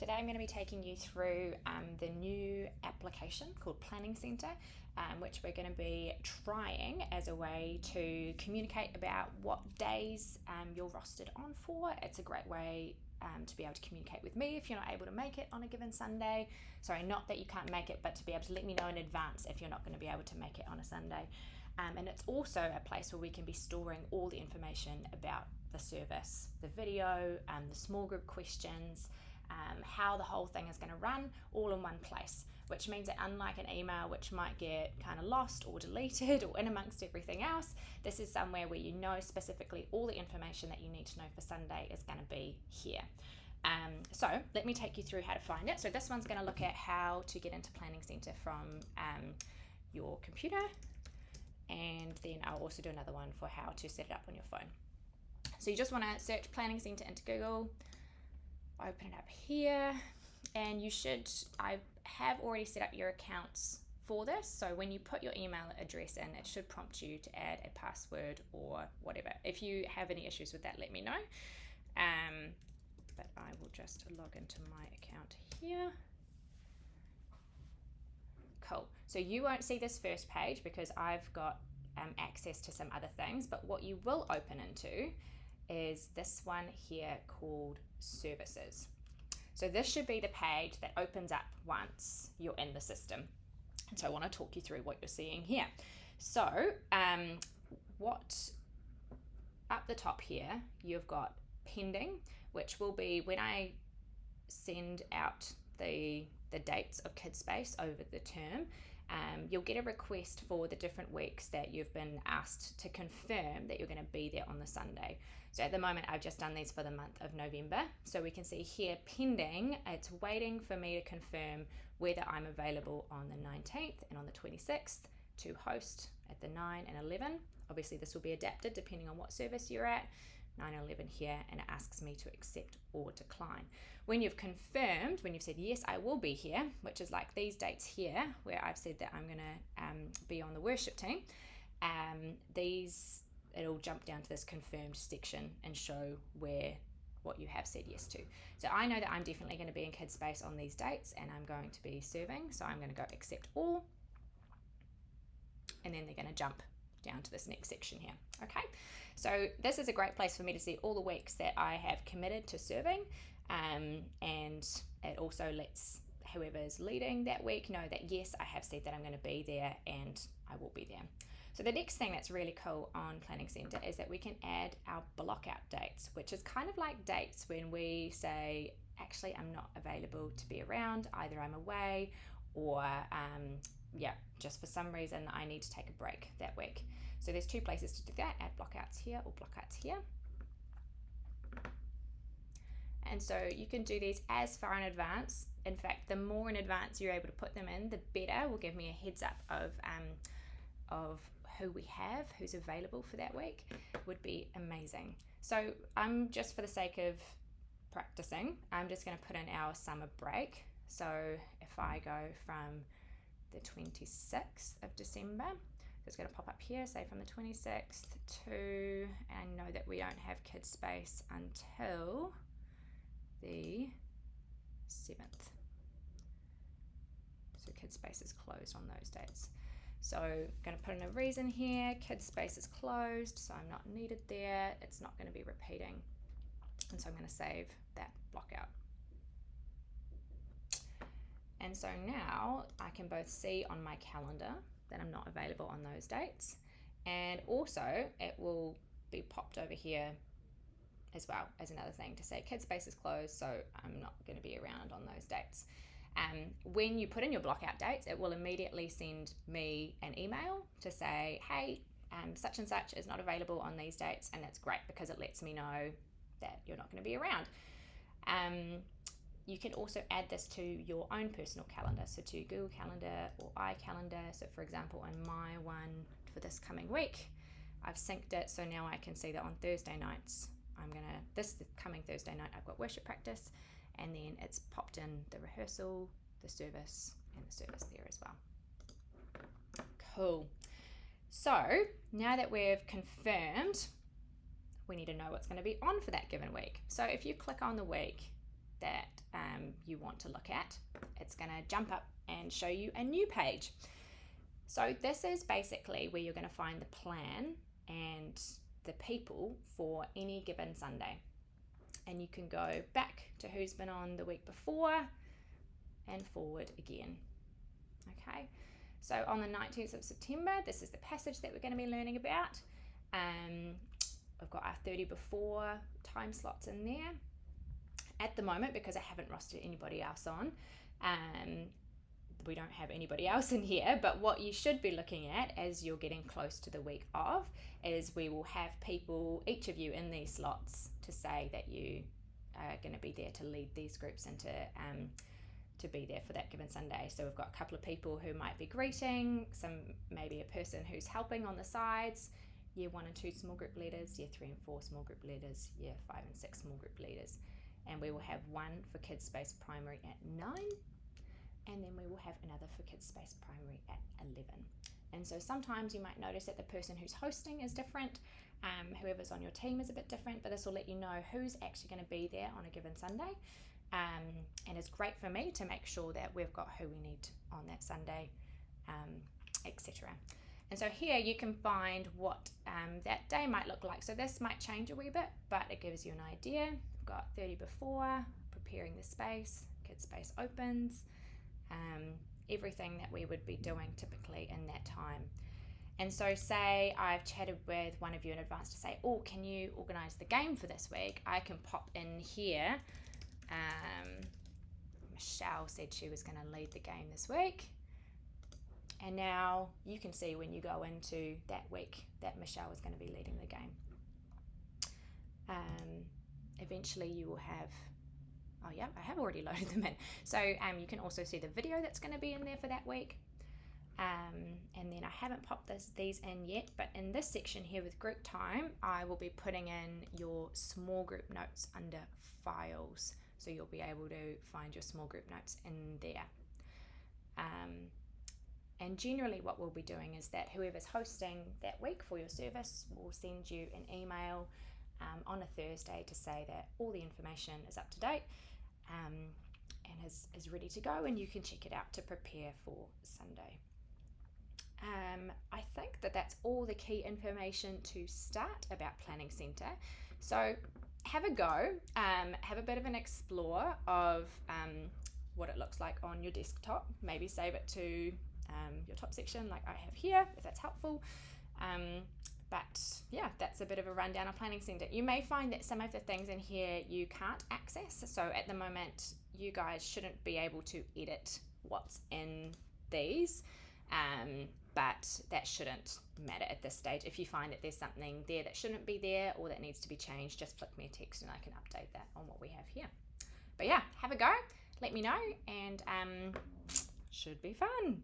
Today I'm going to be taking you through the new application called Planning Centre, which we're going to be trying as a way to communicate about what days you're rostered on for. It's a great way to be able to communicate with me if you're not able to make it on a given Sunday. Sorry, not that you can't make it, but to be able to let me know in advance if you're not going to be able to make it on a Sunday. And it's also a place where we can be storing all the information about the service, the video, the small group questions, how the whole thing is going to run all in one place, which means that unlike an email which might get kind of lost or deleted or in amongst everything else, this is somewhere where you know specifically all the information that you need to know for Sunday is going to be here. So let me take you through how to find it. So this one's going to look at how to get into Planning Centre from your computer, and then I'll also do another one for how to set it up on your phone. So you just want to search Planning Centre into Google, open it up here, and I have already set up your accounts for this. So when you put your email address in, it should prompt you to add a password or whatever. If you have any issues with that, let me know. But I will just log into my account here. Cool. So you won't see this first page because I've got access to some other things, but what you will open into is this one here called Services. So this should be the page that opens up once you're in the system. And so I want to talk you through what you're seeing here. So what up the top here, you've got pending, which will be when I send out the dates of Kidspace over the term. You'll get a request for the different weeks that you've been asked to confirm that you're going to be there on the Sunday. So at the moment, I've just done these for the month of November. So we can see here pending, it's waiting for me to confirm whether I'm available on the 19th and on the 26th to host at the 9 and 11. Obviously, this will be adapted depending on what service you're at. 9 and 11 here, and it asks me to accept or decline. When you've confirmed, when you've said, yes, I will be here, which is like these dates here, where I've said that I'm going to be on the worship team, it'll jump down to this confirmed section and show what you have said yes to. So I know that I'm definitely going to be in Kidspace on these dates, and I'm going to be serving, so I'm going to go accept all, and then they're going to jump down to this next section here. Okay, so this is a great place for me to see all the weeks that I have committed to serving, and it also lets whoever's leading that week know that yes, I have said that I'm going to be there and I will be there. So the next thing that's really cool on Planning Centre is that we can add our blockout dates, which is kind of like dates when we say, actually, I'm not available to be around, either I'm away or just for some reason I need to take a break that week. So there's two places to do that, add blockouts here or blockouts here. And so you can do these as far in advance. In fact, the more in advance you're able to put them in, the better. Will give me a heads up of who we have, who's available for that week. Would be amazing. So I'm just, for the sake of practicing, I'm just going to put in our summer break. So if I go from the 26th of December, so it's going to pop up here, say from the 26th to, and I know that we don't have Kidspace until the 7th. So Kidspace is closed on those dates. So I'm going to put in a reason here, Kidspace is closed, so I'm not needed there. It's not going to be repeating. And so I'm going to save that block out. And so now I can both see on my calendar that I'm not available on those dates, and also it will be popped over here as well as another thing to say Kidspace is closed, so I'm not going to be around on those dates. When you put in your blockout dates, it will immediately send me an email to say, hey, such and such is not available on these dates, and that's great because it lets me know that you're not going to be around. You can also add this to your own personal calendar, so to Google Calendar or iCalendar. So for example, on my one for this coming week, I've synced it, so now I can see that on Thursday nights, this coming Thursday night, I've got worship practice, and then it's popped in the rehearsal, the service, and the service there as well. Cool. So now that we've confirmed, we need to know what's going to be on for that given week. So if you click on the week that you want to look at, it's going to jump up and show you a new page. So this is basically where you're going to find the plan and the people for any given Sunday. And you can go back to who's been on the week before and forward again. Okay, so on the 19th of September, this is the passage that we're going to be learning about. I've got our 30 before time slots in there. At the moment, because I haven't rostered anybody else on, we don't have anybody else in here, but what you should be looking at as you're getting close to the week of is we will have people, each of you in these slots, to say that you are going to be there to lead these groups and to be there for that given Sunday. So we've got a couple of people who might be greeting, maybe a person who's helping on the sides, year 1 and 2 small group leaders, year 3 and 4 small group leaders, year 5 and 6 small group leaders. And we will have one for Kidspace Primary at 9, and then we will have another for Kidspace Primary at 11. And so sometimes you might notice that the person who's hosting is different, whoever's on your team is a bit different, but this will let you know who's actually going to be there on a given Sunday. And it's great for me to make sure that we've got who we need on that Sunday, etc. And so here you can find what that day might look like. So this might change a wee bit, but it gives you an idea. We've got 30 before, preparing the space, Kidspace opens, everything that we would be doing typically in that time. And so say I've chatted with one of you in advance to say, oh, can you organise the game for this week? I can pop in here. Michelle said she was going to lead the game this week. And now you can see when you go into that week that Michelle is going to be leading the game. Eventually you will have, oh yeah, I have already loaded them in. So you can also see the video that's going to be in there for that week. And then I haven't popped these in yet, but in this section here with group time, I will be putting in your small group notes under files. So you'll be able to find your small group notes in there. And generally what we'll be doing is that whoever's hosting that week for your service will send you an email on a Thursday to say that all the information is up to date and is ready to go, and you can check it out to prepare for Sunday. I think that's all the key information to start about Planning Centre. So have a go, have a bit of an explore of what it looks like on your desktop. Maybe save it to your top section like I have here, if that's helpful. But yeah, that's a bit of a rundown of Planning Centre. You may find that some of the things in here you can't access. So at the moment, you guys shouldn't be able to edit what's in these. But that shouldn't matter at this stage. If you find that there's something there that shouldn't be there or that needs to be changed, just flick me a text and I can update that on what we have here. But yeah, have a go, let me know, and should be fun.